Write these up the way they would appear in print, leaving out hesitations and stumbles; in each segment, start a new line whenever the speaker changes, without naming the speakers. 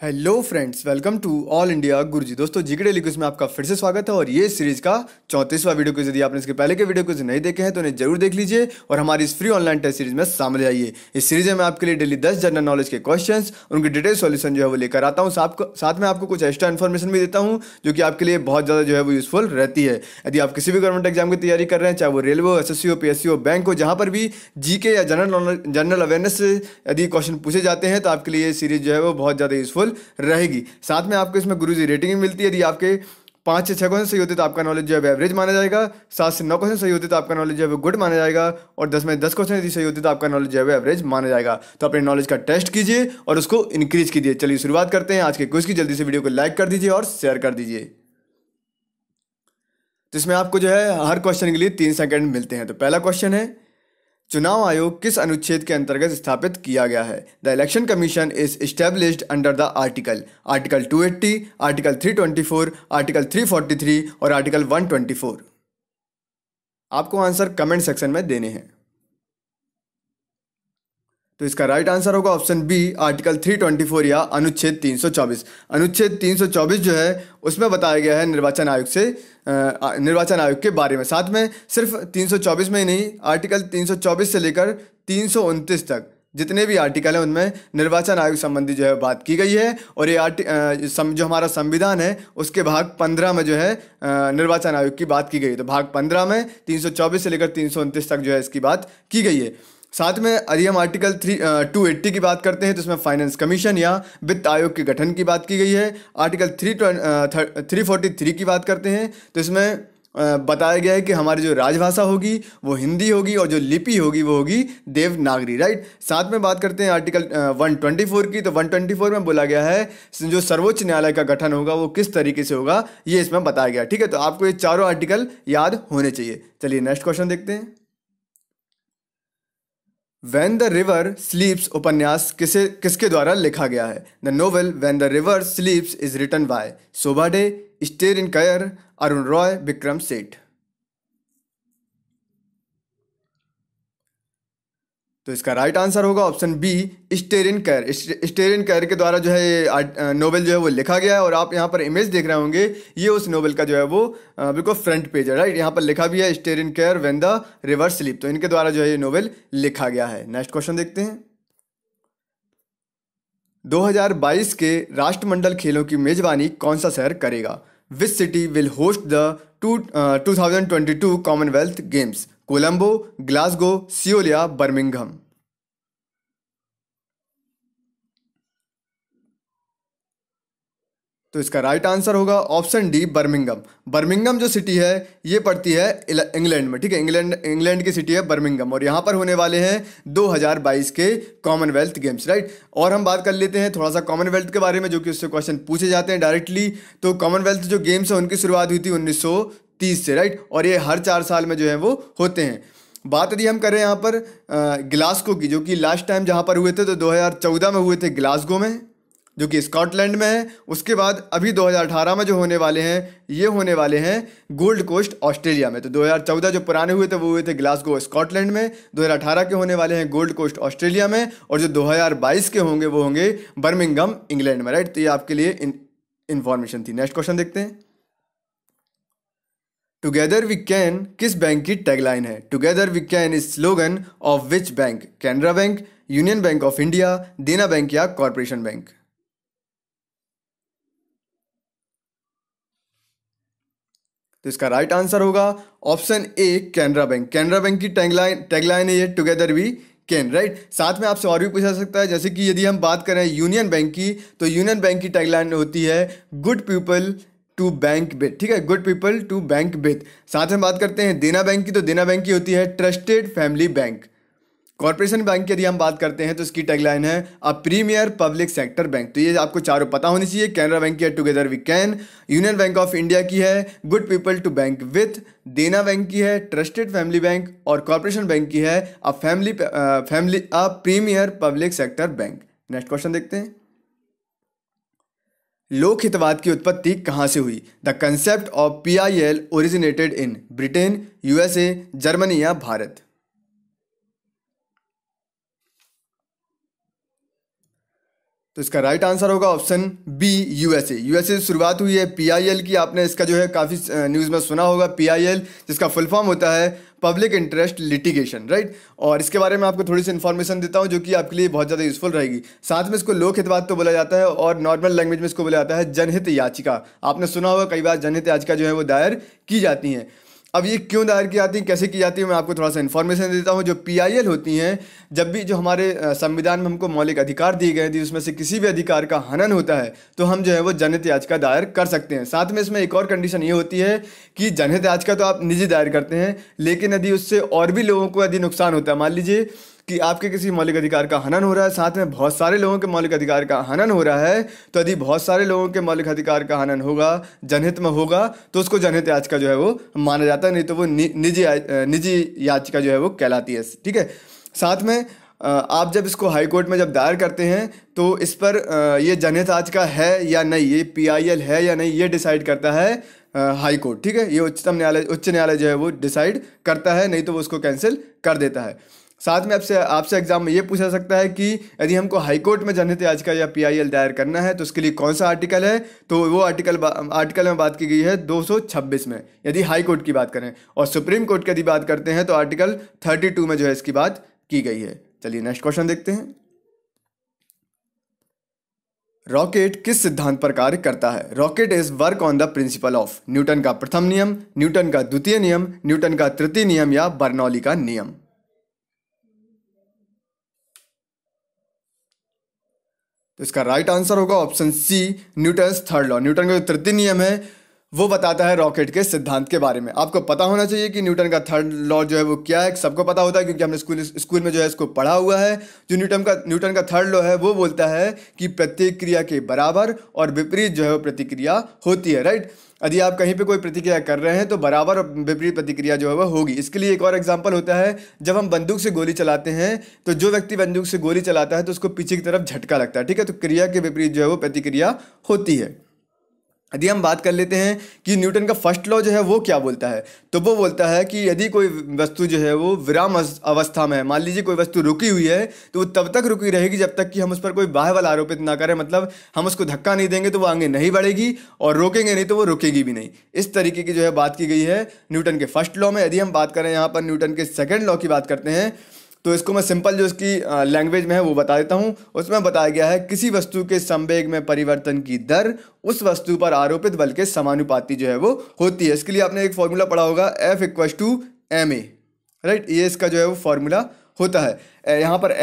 Hello friends, welcome to all India Guruji. दोस्तों, GK daily quiz में आपका फिर से स्वागत है और ये सीरीज का 34वां वीडियो क्विज। यदि आपने इसके पहले के वीडियो क्विज नहीं देखे हैं तो उन्हें जरूर देख लीजिए और हमारी इस फ्री ऑनलाइन टेस्ट सीरीज में शामिल आइए। इस सीरीज में मैं आपके लिए डेली 10 जनरल नॉलेज के क्वेश्चंस, उनकी डिटेल सॉल्यूशन जो है वो लेकर आता हूँ। साथ में आपको कुछ एक्स्ट्रा इन्फॉर्मेशन भी देता हूँ जो कि आपके लिए बहुत ज़्यादा जो है वो यूजफुल रहती है। यदि आप किसी भी गवर्नमेंट एग्जाम की तैयारी कर रहे हैं, चाहे वो रेलवे हो, एसएससी हो, पीएससी हो, बैंक हो, जहाँ पर भी जीके या जनरल अवेयरनेस से यदि क्वेश्चन पूछे जाते हैं तो आपके लिए ये सीरीज जो है वो बहुत ज़्यादा यूजफुल रहेगी। साथ में आपको इसमें गुरुजी रेटिंग भी मिलती है। यदि आपके 5 से 6 क्वेश्चन सही होते तो आपका नॉलेज जो है एवरेज माना जाएगा, 7 से 9 क्वेश्चन सही होते तो आपका नॉलेज जो है गुड माना जाएगा और 10 में 10 क्वेश्चन यदि सही होते तो आपका नॉलेज जो है एवरेज माना जाएगा। तो अपने नॉलेज का टेस्ट कीजिए और उसको इंक्रीज कीजिए। चलिए शुरुआत करते हैं आज के क्विज की। जल्दी से वीडियो को लाइक कर दीजिए और शेयर कर दीजिए। तो इसमें आपको जो है हर क्वेश्चन के लिए 3 सेकंड मिलते हैं। तो पहला क्वेश्चन है, चुनाव आयोग किस अनुच्छेद के अंतर्गत स्थापित किया गया है? The election commission is established under the article 280, article 324, article 343 और आर्टिकल 124। आपको आंसर कमेंट सेक्शन में देने हैं। तो इसका राइट आंसर होगा ऑप्शन बी, आर्टिकल 324 या अनुच्छेद 324। अनुच्छेद 324 जो है उसमें बताया गया है निर्वाचन आयोग के बारे में। साथ में सिर्फ 324 में ही नहीं, आर्टिकल 324 से लेकर 329 तक जितने भी आर्टिकल हैं उनमें निर्वाचन आयोग संबंधी जो है बात की गई है। और ये जो हमारा संविधान है उसके भाग 15 में जो है निर्वाचन आयोग की बात की गई है। तो भाग 15 में 324 से लेकर 329 तक जो है इसकी बात की गई है। साथ में यदि हम आर्टिकल 280 की बात करते हैं तो इसमें फाइनेंस कमीशन या वित्त आयोग के गठन की बात की गई है। आर्टिकल 343 की बात करते हैं तो इसमें बताया गया है कि हमारी जो राजभाषा होगी वो हिंदी होगी और जो लिपि होगी वो होगी देवनागरी। राइट। साथ में बात करते हैं आर्टिकल 124 की। तो 124 में बोला गया है जो सर्वोच्च न्यायालय का गठन होगा वो किस तरीके से होगा, ये इसमें बताया गया। ठीक है, तो आपको ये चारों आर्टिकल याद होने चाहिए। चलिए नेक्स्ट क्वेश्चन देखते हैं। वैन द रिवर स्लीप्स उपन्यास किसके द्वारा लिखा गया है? The novel when the river sleeps is written by Shobha De, Easterine Kire, Arun Roy, Vikram Seth. तो इसका राइट आंसर होगा ऑप्शन बी, स्टेरिन कयर। स्टेरिन कयर के द्वारा जो है ये नोवेल जो है वो लिखा गया है। और आप यहाँ पर इमेज देख रहे होंगे, ये उस नोवेल का जो है वो बिल्कुल फ्रंट पेज है। राइट, यहाँ पर लिखा भी है styrene coir when the river sleep. तो इनके द्वारा जो है ये नोवेल लिखा गया है। नेक्स्ट क्वेश्चन देखते हैं। 2022 के राष्ट्रमंडल खेलों की मेजबानी कौन सा शहर करेगा? Which city will host the 2022 Commonwealth games? Colombo, Glasgow, Seoul या बर्मिंघम? तो इसका राइट आंसर होगा ऑप्शन डी, बर्मिंघम। बर्मिंघम जो सिटी है ये पड़ती है इंग्लैंड में। ठीक है, इंग्लैंड की सिटी है बर्मिंघम और यहाँ पर होने वाले हैं 2022 के कॉमनवेल्थ गेम्स। राइट। और हम बात कर लेते हैं थोड़ा सा कॉमनवेल्थ के बारे में, जो कि उससे क्वेश्चन पूछे जाते हैं डायरेक्टली। तो कॉमनवेल्थ जो गेम्स है उनकी शुरुआत हुई थी 1930 से। राइट, और ये हर 4 साल में जो है वो होते हैं। बात यदि हम करें यहाँ पर ग्लासगो की, जो कि लास्ट टाइम जहाँ पर हुए थे तो 2014 में हुए थे ग्लासगो में, जो कि स्कॉटलैंड में है। उसके बाद अभी 2018 में जो होने वाले हैं ये होने वाले हैं गोल्ड कोस्ट ऑस्ट्रेलिया में। तो 2014 जो पुराने हुए थे वो हुए थे ग्लासगो स्कॉटलैंड में, 2018 के होने वाले हैं गोल्ड कोस्ट ऑस्ट्रेलिया में, और जो 2022 के होंगे वो होंगे बर्मिंघम इंग्लैंड में। राइट, तो ये आपके लिए इंफॉर्मेशन थी। नेक्स्ट क्वेश्चन देखते हैं। टुगेदर वी कैन किस बैंक की टैगलाइन है? Together we can is slogan of which bank? Canara bank, union bank of India, Dena bank या कॉरपोरेशन बैंक? तो इसका राइट आंसर होगा option A, Canara bank. Canara bank की टैगलाइन है ये टुगेदर वी कैन। राइट। साथ में आपसे और भी पूछा सकता है, जैसे कि यदि हम बात करें यूनियन बैंक की, तो यूनियन बैंक की टैगलाइन होती है good people to bank with. ठीक है, good people to bank with. साथ में बात करते हैं देना बैंक की, तो देना बैंक की होती है trusted family bank. Corporation bank की यदि हम बात करते हैं तो इसकी टैगलाइन है a premier public sector bank. तो ये आपको चारों पता होनी चाहिए। कैनरा बैंक की है together we can, union bank of India की है good people to bank with, Dena bank की है ट्रस्टेड फैमिली बैंक, और कॉर्पोरेशन बैंक की है a premier public sector bank. Next question देखते हैं। लोक हितवाद की उत्पत्ति कहाँ से हुई? The concept of PIL originated in Britain, USA, Germany या भारत? तो इसका राइट आंसर होगा ऑप्शन बी, यूएसए। यूएसए से शुरुआत हुई है पीआईएल की, आपने इसका जो है काफ़ी न्यूज़ में सुना होगा पीआईएल, जिसका फुल फॉर्म होता है पब्लिक इंटरेस्ट लिटिगेशन, राइट। और इसके बारे में आपको थोड़ी सी इन्फॉर्मेशन देता हूँ जो कि आपके लिए बहुत ज़्यादा यूजफुल रहेगी। साथ में इसको लोक हितवाद तो बोला जाता है और नॉर्मल लैंग्वेज में इसको बोला जाता है जनहित याचिका। आपने सुना होगा कई बार जनहित याचिका जो है वो दायर की जाती हैं। अब ये क्यों दायर की जाती हैं, कैसे की जाती है, मैं आपको थोड़ा सा इन्फॉर्मेशन देता हूँ। जो पीआईएल होती हैं, जब भी जो हमारे संविधान में हमको मौलिक अधिकार दिए गए थे उसमें से किसी भी अधिकार का हनन होता है तो हम जो है वो जनहित याचिका दायर कर सकते हैं। साथ में इसमें एक और कंडीशन ये होती है कि जनहित याचिका तो आप निजी दायर करते हैं, लेकिन यदि उससे और भी लोगों को यदि नुकसान होता है, मान लीजिए कि आपके किसी मौलिक अधिकार का हनन हो रहा है, साथ में बहुत सारे लोगों के मौलिक अधिकार का हनन हो रहा है, तो यदि बहुत सारे लोगों के मौलिक अधिकार का हनन होगा, जनहित में होगा, तो उसको जनहित याचिका जो है वो माना जाता है, नहीं तो वो निजी याचिका जो है वो कहलाती है। ठीक है। साथ में आप जब इसको हाई कोर्ट में जब दायर करते हैं तो इस पर ये जनहित याचिका है या नहीं, ये पीआईएल है या नहीं, ये डिसाइड करता है हाई कोर्ट। ठीक है, ये उच्च न्यायालय जो है वो डिसाइड करता है, नहीं तो वो उसको कैंसिल कर देता है। साथ में आपसे एग्जाम में ये पूछा जा सकता है कि यदि हमको हाई कोर्ट में जनहित याचिका या पीआईएल दायर करना है तो उसके लिए कौन सा आर्टिकल है, तो वो आर्टिकल में बात की गई है 226 में, यदि हाई कोर्ट की बात करें। और सुप्रीम कोर्ट की यदि बात करते हैं तो आर्टिकल 32 में जो है इसकी बात की गई है। चलिए नेक्स्ट क्वेश्चन देखते हैं। रॉकेट किस सिद्धांत पर कार्य करता है? Rocket is work on the principle of Newton का प्रथम नियम, न्यूटन का द्वितीय नियम, न्यूटन का तृतीय नियम या बर्नौली का नियम। तो इसका राइट आंसर होगा option C, Newton third law. Newton का जो तृतीय नियम है वो बताता है रॉकेट के सिद्धांत के बारे में। आपको पता होना चाहिए कि न्यूटन का थर्ड लॉ जो है वो क्या है, सबको पता होता है क्योंकि हमने स्कूल में जो है इसको पढ़ा हुआ है। जो न्यूटन का थर्ड लॉ है वो बोलता है कि प्रत्येक क्रिया के बराबर और विपरीत जो है वो प्रतिक्रिया होती है, राइट। यदि आप कहीं पे कोई प्रतिक्रिया कर रहे हैं तो बराबर और विपरीत प्रतिक्रिया जो है वह होगी। इसके लिए एक और एग्जांपल होता है, जब हम बंदूक से गोली चलाते हैं तो जो व्यक्ति बंदूक से गोली चलाता है तो उसको पीछे की तरफ झटका लगता है, ठीक है, तो क्रिया के विपरीत जो है वो प्रतिक्रिया होती है। यदि हम बात कर लेते हैं कि न्यूटन का फर्स्ट लॉ जो है वो क्या बोलता है, तो वो बोलता है कि यदि कोई वस्तु जो है वो विराम अवस्था में है, मान लीजिए कोई वस्तु रुकी हुई है, तो वो तब तक रुकी रहेगी जब तक कि हम उस पर कोई बाह्य बल आरोपित ना करें, मतलब हम उसको धक्का नहीं देंगे तो वो आगे नहीं बढ़ेगी और रोकेंगे नहीं तो वो रुकेगी भी नहीं। इस तरीके की जो है बात की गई है न्यूटन के फर्स्ट लॉ में। यदि हम बात करें यहाँ पर न्यूटन के सेकेंड लॉ की बात करते हैं तो इसको मैं सिंपल जो इसकी लैंग्वेज में है वो बता देता हूँ। उसमें बताया गया है किसी वस्तु के संवेग में परिवर्तन की दर उस वस्तु पर आरोपित बल के समानुपाती जो है वो होती है। इसके लिए आपने एक फॉर्मूला पढ़ा होगा F=ma, राइट। ये इसका जो है वो फॉर्मूला होता है। यहाँ पर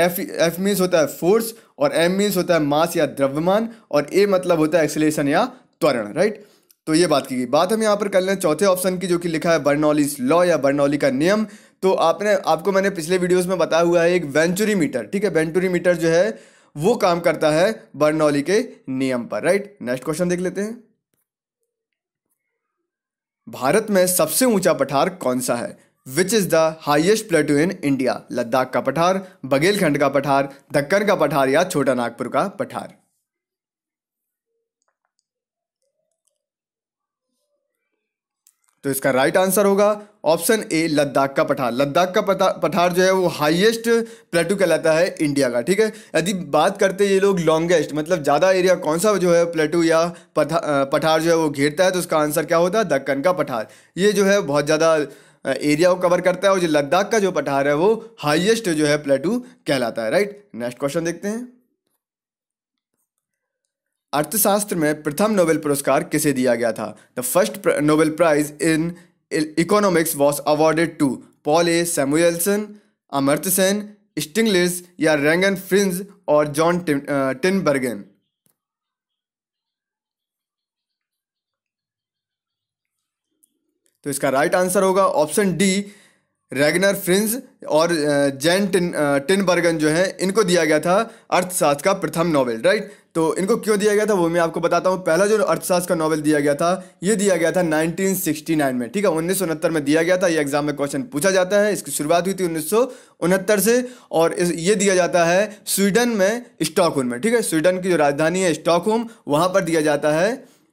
F मीन्स होता है फोर्स और M मीन्स होता है मास या द्रव्यमान और A मतलब होता है एक्सेलरेशन या त्वरण, राइट। तो ये बात की गई। बात हम यहाँ पर कर लें चौथे ऑप्शन की, जो कि लिखा है बर्नौलीज लॉ या बर्नौली का नियम। तो आपको मैंने पिछले वीडियोस में बताया हुआ है एक वेंचुरी मीटर, ठीक है, वेंचुरी मीटर जो है वो काम करता है बर्नौली के नियम पर, राइट। नेक्स्ट क्वेश्चन देख लेते हैं। भारत में सबसे ऊंचा पठार कौन सा है? Which is the highest प्लेटू in India? Ladakh का पठार, बघेलखंड का पठार, दक्कन का पठार या छोटा नागपुर का पठार। तो इसका राइट आंसर होगा ऑप्शन ए, लद्दाख का पठार। लद्दाख का पठार जो है वो हाईएस्ट प्लेटू कहलाता है इंडिया का, ठीक है। यदि बात करते हैं ये लोग लॉन्गेस्ट, मतलब ज़्यादा एरिया कौन सा जो है प्लेटू या पठार जो है वो घेरता है, तो उसका आंसर क्या होता है? दक्कन का पठार। ये जो है बहुत ज़्यादा एरिया को कवर करता है और जो लद्दाख का जो पठार है वो हाईएस्ट जो है प्लेटू कहलाता है, राइट। नेक्स्ट क्वेश्चन देखते हैं। अर्थशास्त्र में प्रथम नोबेल पुरस्कार किसे दिया गया था? The first Nobel prize in economics was awarded to Paul A Samuelson, Amartya Sen, Stiglitz या रेंगन फ्रिंज और जॉन टिनबर्गन। तो इसका राइट आंसर होगा ऑप्शन डी, रैगनर फ्रिंज और जैन टिनबर्गन जो है इनको दिया गया था अर्थशास्त्र का प्रथम नोबेल, राइट। तो इनको क्यों दिया गया था वो मैं आपको बताता हूँ। पहला जो अर्थशास्त्र का नोबेल दिया गया था ये दिया गया था 1969 में, ठीक है, 1969 में दिया गया था। ये एग्जाम में क्वेश्चन पूछा जाता है। इसकी शुरुआत हुई थी 1969 से और ये दिया जाता है स्वीडन में स्टॉकहोम में, ठीक है। स्वीडन की जो राजधानी है स्टॉकहोम, वहाँ पर दिया जाता है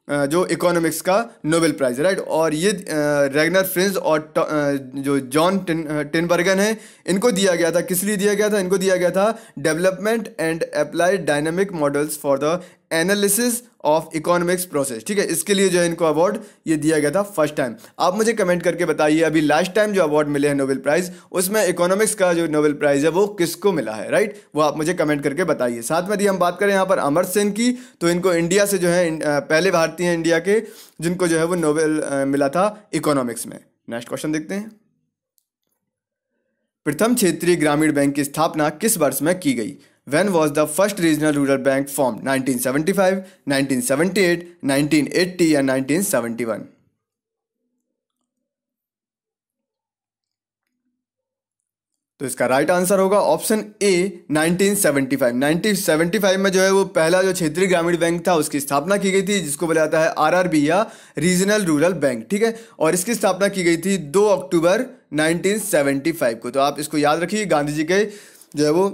जो इकोनॉमिक्स का नोबेल प्राइज, राइट। और ये रेगनर फ्रिंज और जो जॉन टिनबर्गन है, इनको दिया गया था। किस लिए दिया गया था? इनको दिया गया था development and applied dynamic models for the analysis of economics process, ठीक है। इसके लिए जो है इनको अवार्ड ये दिया गया था फर्स्ट टाइम। आप मुझे कमेंट करके बताइए अभी लास्ट टाइम जो अवार्ड मिले हैं नोबेल प्राइज, उसमें इकोनॉमिक्स का जो नोबेल प्राइज है वो किसको मिला है, राइट। वो आप मुझे कमेंट करके बताइए। साथ में यदि हम बात करें यहाँ पर अमर्त्य सेन की, तो इनको इंडिया से जो है पहले भारतीय हैं इंडिया के जिनको जो है वो नोबेल मिला था इकोनॉमिक्स में। नेक्स्ट क्वेश्चन देखते हैं। प्रथम क्षेत्रीय ग्रामीण बैंक की स्थापना किस वर्ष में की गई? When was the first regional rural bank formed? 1975, 1978, 1980 या 1971? तो इसका राइट आंसर होगा ऑप्शन ए 1975। 1975 में जो है वो पहला जो क्षेत्रीय ग्रामीण बैंक था उसकी स्थापना की गई थी, जिसको बोला जाता है आरआरबी या रीजनल रूरल बैंक, ठीक है। और इसकी स्थापना की गई थी 2 अक्टूबर 1975 को। तो आप इसको याद रखिए, गांधी जी के जो है वो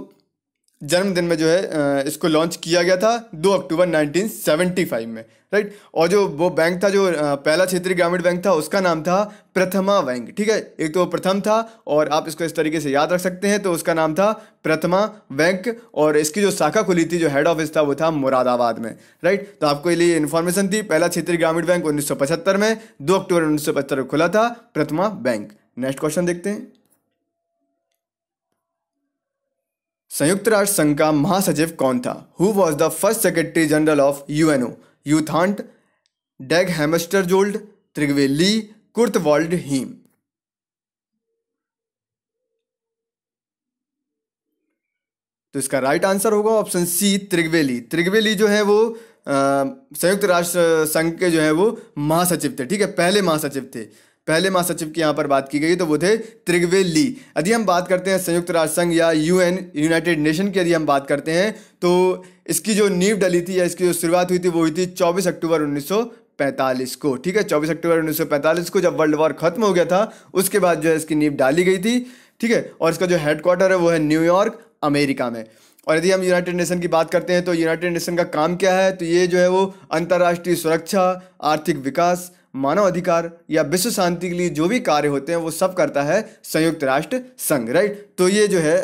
जन्मदिन में जो है इसको लॉन्च किया गया था 2 अक्टूबर 1975 में, राइट। और जो वो बैंक था, जो पहला क्षेत्रीय ग्रामीण बैंक था, उसका नाम था प्रथमा बैंक, ठीक है। एक तो प्रथम था और आप इसको इस तरीके से याद रख सकते हैं, तो उसका नाम था प्रथमा बैंक। और इसकी जो शाखा खुली थी, जो हेड ऑफिस था, वो था मुरादाबाद में, राइट। तो आपको लिए इन्फॉर्मेशन थी, पहला क्षेत्रीय ग्रामीण बैंक 1975 में 2 अक्टूबर 1975 को खुला था प्रथमा बैंक। नेक्स्ट क्वेश्चन देखते हैं। संयुक्त राष्ट्र संघ का महासचिव कौन था? Who was the first secretary general of UNO? U Thant, Dag Hammarskjold, Trygve Lie, Kurt Waldheim? तो इसका राइट आंसर होगा option C Trygve Lie. Trygve Lie जो है वो संयुक्त राष्ट्र संघ के जो है वो महासचिव थे, ठीक है। पहले महासचिव थे। पहले महासचिव की यहाँ पर बात की गई तो वो थे त्रिगवे ली। यदि हम बात करते हैं संयुक्त राष्ट्र संघ या यूएन, यूनाइटेड नेशन की यदि हम बात करते हैं, तो इसकी जो नींव डली थी या इसकी जो शुरुआत हुई थी वो हुई थी 24 अक्टूबर 1945 को, ठीक है। 24 अक्टूबर 1945 को जब वर्ल्ड वॉर खत्म हो गया था, उसके बाद जो है इसकी नींव डाली गई थी, ठीक है। और इसका जो हेडक्वार्टर है वो है न्यूयॉर्क, अमेरिका में। और यदि हम यूनाइटेड नेशन की बात करते हैं तो यूनाइटेड नेशन का काम क्या है? तो ये जो है वो अंतर्राष्ट्रीय सुरक्षा, आर्थिक विकास, मानव अधिकार या विश्व शांति के लिए जो भी कार्य होते हैं वो सब करता है संयुक्त राष्ट्र संघ, राइट। तो ये जो है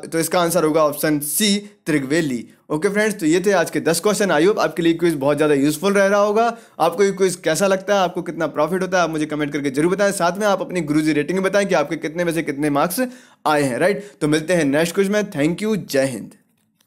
तो इसका आंसर होगा ऑप्शन सी त्रिगवे ली। ओके फ्रेंड्स, तो ये थे आज के 10 क्वेश्चन। आई होप आपके लिए क्विज बहुत ज़्यादा यूजफुल रह रहा होगा। आपको ये क्विज कैसा लगता है, आपको कितना प्रॉफिट होता है, आप मुझे कमेंट करके जरूर बताएं। साथ में आप अपनी गुरुजी रेटिंग बताएं कि आपके कितने में से कितने मार्क्स आए हैं, राइट। तो मिलते हैं नेक्स्ट क्विज में। थैंक यू, जय हिंद।